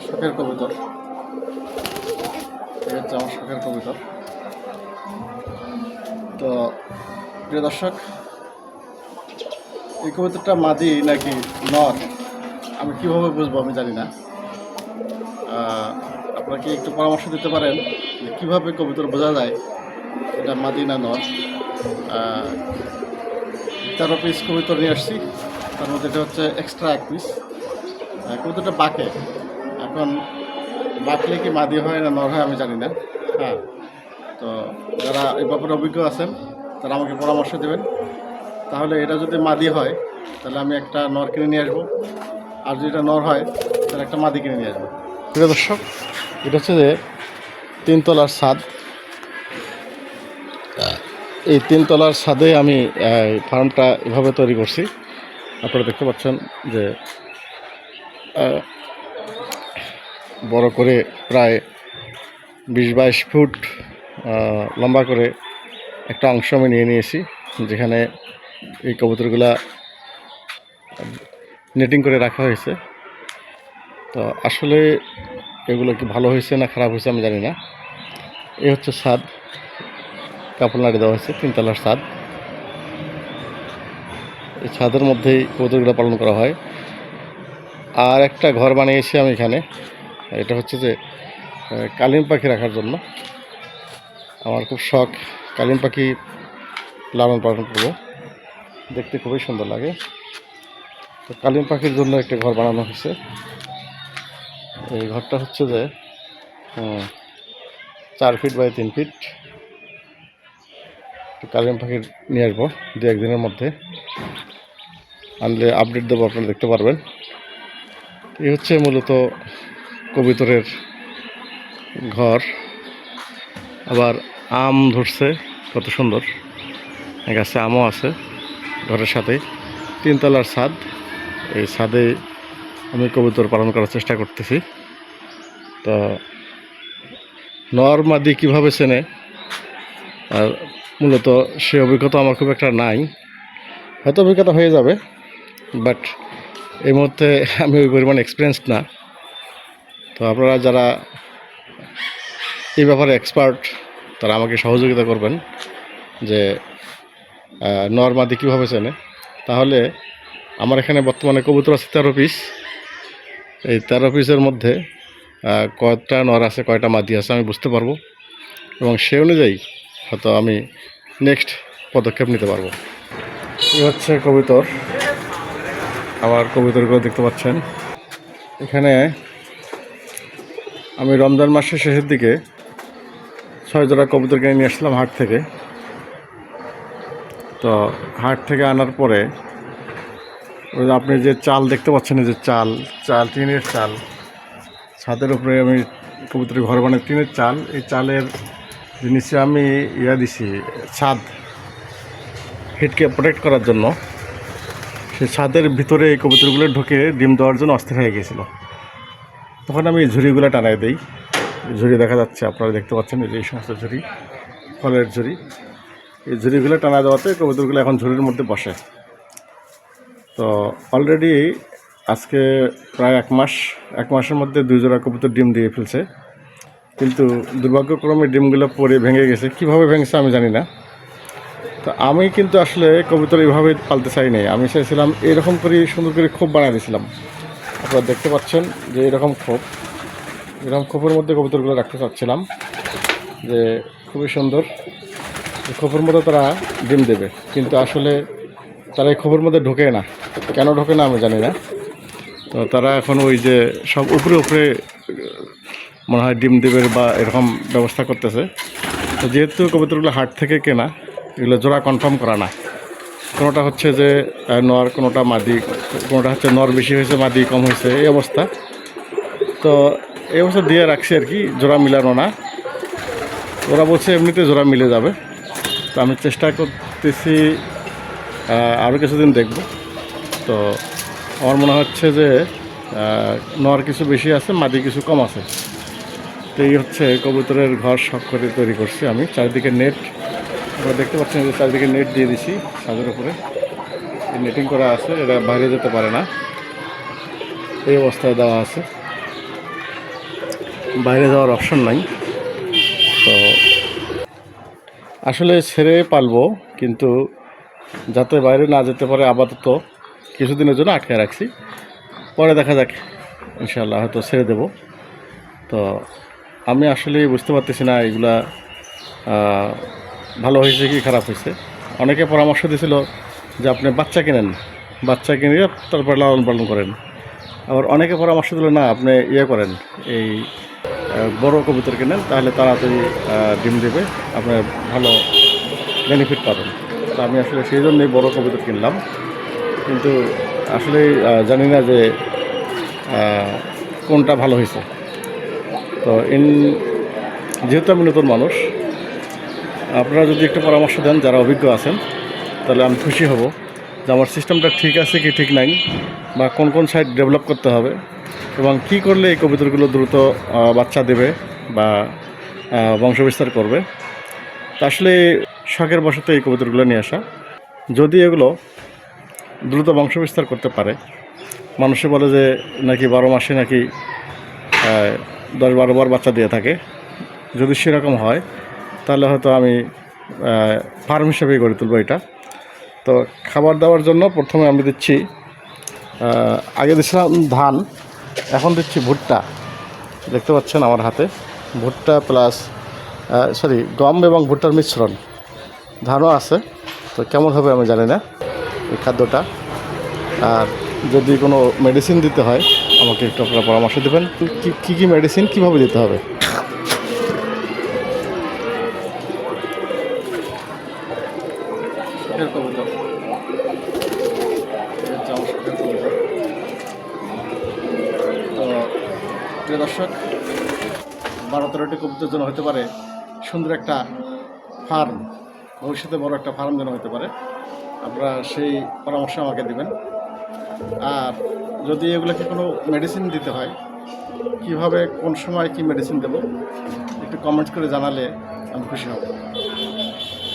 শখের কবুতর, এই হচ্ছে আমার শখের কবুতর। তো প্রিয় দর্শক, এই কবুতরটা মাদি নাকি নর আমি কীভাবে বুঝবো আমি জানি না। আপনারা কি একটু পরামর্শ দিতে পারেন যে কীভাবে কবুতর বোঝা যায় এটা মাদি না নর? 13 পিস কবুতর নিয়ে আসছি, তার মধ্যে এটা হচ্ছে এক্সট্রা 1 পিস। কবুতরটা বাঁকে, এখন বাঁকলে কি মাদি হয় না নর হয় আমি জানি না। হ্যাঁ, তো যারা এই ব্যাপারে অভিজ্ঞ আছেন তারা আমাকে পরামর্শ দেবেন। তাহলে এটা যদি মাদি হয় তাহলে আমি একটা নর কিনে নিয়ে আসবো, আর যদি এটা নর হয় তাহলে একটা মাদি কিনে নিয়ে আসবো। প্রিয় দর্শক, এটা হচ্ছে যে 3 তলার ছাদ। এই 3 তলার ছাদে আমি ফার্মটা এভাবে তৈরি করছি। আপনারা দেখতে পাচ্ছেন যে বড় করে প্রায় 20-22 ফুট লম্বা করে একটা অংশ আমি নিয়ে নিয়েছি, যেখানে এই কবুতরগুলা নেটিং করে রাখা হয়েছে। তো আসলে এগুলো কি ভালো হয়েছে না খারাপ হয়েছে আমি জানি না। এই হচ্ছে ছাদ, কাপড় নাড়ি দেওয়া হয়েছে, 3 তলার ছাদ। এই ছাদের মধ্যেই কবুতরগুলো পালন করা হয়। আর একটা ঘর বানিয়েছি আমি এখানে, এটা হচ্ছে যে কালিম পাখি রাখার জন্য। আমার খুব শখ কালিম পাখি লালন পালন করবো, দেখতে খুবই সুন্দর লাগে। তো কালিম পাখির জন্য একটা ঘর বানানো হয়েছে। এই ঘরটা হচ্ছে যে 4 ফিট বাই 3 ফিট। তো কালিম পাখি নিয়ে আসবো 2-1 দিনের মধ্যে, আনলে আপডেট দেবো, আপনারা দেখতে পারবেন। এই হচ্ছে মূলত কবুতরের ঘর। আবার আম ধরছে কত সুন্দর, গাছে আমও আছে ঘরের সাথে। 3 তলার ছাদ, এই ছাদে আমি কবুতর পালন করার চেষ্টা করতেছি। তো নর মাদি কীভাবে চেনে, আর মূলত সে অভিজ্ঞতা আমার খুব একটা নাই, হয়তো অভিজ্ঞতা হয়ে যাবে, বাট এই মুহূর্তে আমি ওই পরিমাণ এক্সপিরিয়েন্সড না। তো আপনারা যারা এই ব্যাপারে এক্সপার্ট তারা আমাকে সহযোগিতা করবেন যে নর মাদি কীভাবে চেনে। তাহলে আমার এখানে বর্তমানে কবুতর আছে 13 পিস। এই 13 পিসের মধ্যে কয়টা নর আছে কয়টা মাদি আছে আমি বুঝতে পারবো, এবং সে অনুযায়ী হয়তো আমি নেক্সট পদক্ষেপ নিতে পারবো। এই হচ্ছে কবুতর, আমার কবুতরগুলো দেখতে পাচ্ছেন। এখানে আমি রমজান মাসের শেষের দিকে 6 জোড়া কবুতর কিনে নিয়ে আসলাম হাট থেকে। তো হাট থেকে আনার পরে ওই আপনি যে চাল দেখতে পাচ্ছেন, যে চাল টিনের চাল, ছাদের উপরে আমি কবুতরের ঘর বানাই টিনের চাল। এই চালের নিচে আমি দিছি ছাদ, হিটকে প্রোটেক্ট করার জন্য। সেই ছাদের ভিতরে এই কবুতরগুলো ঢুকে ডিম দেওয়ার জন্য অস্থির হয়ে গিয়েছিল। তখন আমি ঝুড়িগুলো টানাই দিই। ঝুড়ি দেখা যাচ্ছে, আপনারা দেখতে পাচ্ছেন এই সমস্ত ঝুড়ি, ফলের ঝুড়ি। এই ঝুড়িগুলো টানা দেওয়াতে কবুতরগুলো এখন ঝুড়ির মধ্যে বসে। তো অলরেডি আজকে প্রায় 1 মাসের মধ্যে 2 জোড়া কবুতর ডিম দিয়ে ফেলছে, কিন্তু দুর্ভাগ্যক্রমে ডিমগুলো পরে ভেঙে গেছে। কীভাবে ভেঙেছে আমি জানি না। তো আমি কিন্তু আসলে কবুতর এইভাবে পালতে চাই নাই, আমি চাইছিলাম এরকম করে সুন্দর করে খোপ বানিয়ে দিয়েছিলাম। আপনারা দেখতে পাচ্ছেন যে এরকম খোপের মধ্যে কবুতরগুলো রাখতে চাচ্ছিলাম, যে খুবই সুন্দর এই খোপের মধ্যে তারা ডিম দেবে। কিন্তু আসলে তারা এই খোপের মধ্যে ঢোকে না, কেন ঢোকে না আমি জানি না। তো তারা এখন ওই যে সব উপরে মনে হয় ডিম দেবের বা এরকম ব্যবস্থা করতেছে। তো যেহেতু কবুতরগুলো হাট থেকে কেনা, এগুলো জোড়া কনফার্ম করা না, কোনোটা হচ্ছে যে নর, কোনোটা মাদি, কোনোটা হচ্ছে নর বেশি হয়েছে মাদি কম হয়েছে, এই অবস্থা। তো এই অবস্থা দিয়ে রাখছি আর কি, জোড়া মিলানো না। ওরা বলছে এমনিতে জোড়া মিলে যাবে। তো আমি চেষ্টা করতেছি, আরও কিছুদিন দেখব। তো আমার মনে হচ্ছে যে নর কিছু বেশি আছে, মাদি কিছু কম আছে। তো এই হচ্ছে কবুতরের ঘর শখ করে তৈরি করছি আমি। চারিদিকে নেট, আপনারা দেখতে পাচ্ছেন যে চারিদিকে নেট দিয়ে দিছি ছাদের উপরে, নেটিং করা আছে, এটা বাইরে যেতে পারে না, এই অবস্থায় দেওয়া আছে। বাইরে যাওয়ার অপশন নাই। তো আসলে ছেড়ে পালবো, কিন্তু যাতে বাইরে না যেতে পারে আপাতত কিছুদিনের জন্য আটকে রাখছি। পরে দেখা যাক, ইনশাআল্লাহ হয়তো ছেড়ে দেব। তো আমি আসলে বুঝতে পারতেছি না এগুলা ভালো হয়েছে কি খারাপ হয়েছে। অনেকে পরামর্শ দিয়েছিল যে আপনি বাচ্চা কিনেন, বাচ্চা কিনে তারপর লালন পালন করেন। আবার অনেকে পরামর্শ দিল না, আপনি ইয়ে করেন, এই বড় কবুতর কিনেন, তাহলে তাড়াতাড়ি ডিম দেবে, আপনি ভালো বেনিফিট পাবেন। তো আমি আসলে সেই জন্যই বড় কবুতর কিনলাম, কিন্তু আসলে জানি না যে কোনটা ভালো হয়েছে। তো যেহেতু আমি নতুন মানুষ, আপনারা যদি একটু পরামর্শ দেন যারা অভিজ্ঞ আছেন, তাহলে আমি খুশি হব যে আমার সিস্টেমটা ঠিক আছে কি ঠিক নাই, বা কোন কোন সাইড ডেভেলপ করতে হবে, এবং কি করলে এই কবুতরগুলো দ্রুত বাচ্চা দেবে বা বংশবিস্তার করবে। তা আসলে শখের বশতে এই কবুতরগুলো নিয়ে আসা। যদি এগুলো দ্রুত বংশবিস্তার করতে পারে, মানুষে বলে যে নাকি 12 মাসে নাকি 10-12 বার বাচ্চা দিয়ে থাকে। যদি সেরকম হয় তাহলে হয়তো আমি ফার্ম হিসেবেই গড়ে তুলব এটা। তো খাবার দেওয়ার জন্য প্রথমে আমি দিচ্ছি, আগে দিচ্ছিলাম ধান, এখন দিচ্ছি ভুট্টা। দেখতে পাচ্ছেন আমার হাতে ভুট্টা প্লাস গম এবং ভুট্টার মিশ্রণ, ধানও আছে। তো কেমন হবে আমি জানি না এই খাদ্যটা। আর যদি কোনো মেডিসিন দিতে হয় আমাকে একটু আপনারা পরামর্শ দেবেন, কী কী মেডিসিন কীভাবে দিতে হবে। তো প্রিয় দর্শক, 12-13টি কবুতরের জন্য হতে পারে সুন্দর একটা ফার্ম, ভবিষ্যতে বড় একটা ফার্ম যেন হতে পারে। আপনারা সেই পরামর্শ আমাকে দেবেন। আর যদি এগুলোকে কোনো মেডিসিন দিতে হয়, কিভাবে কোন সময় কি মেডিসিন দেব, একটু কমেন্টস করে জানালে আমি খুশি হব।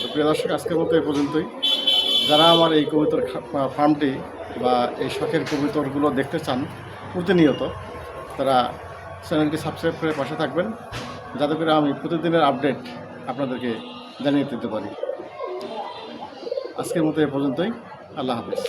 তো প্রিয় দর্শক, আজকের মতো এই পর্যন্তই। যারা আমার এই কবুতর ফার্মটি বা এই শখের কবুতরগুলো দেখতে চান প্রতিনিয়ত, তারা চ্যানেলটি সাবস্ক্রাইব করে পাশে থাকবেন, যাতে করে আমি প্রতিদিনের আপডেট আপনাদেরকে জানিয়ে দিতে পারি। আজকের মতো এ পর্যন্তই। আল্লাহ হাফেজ।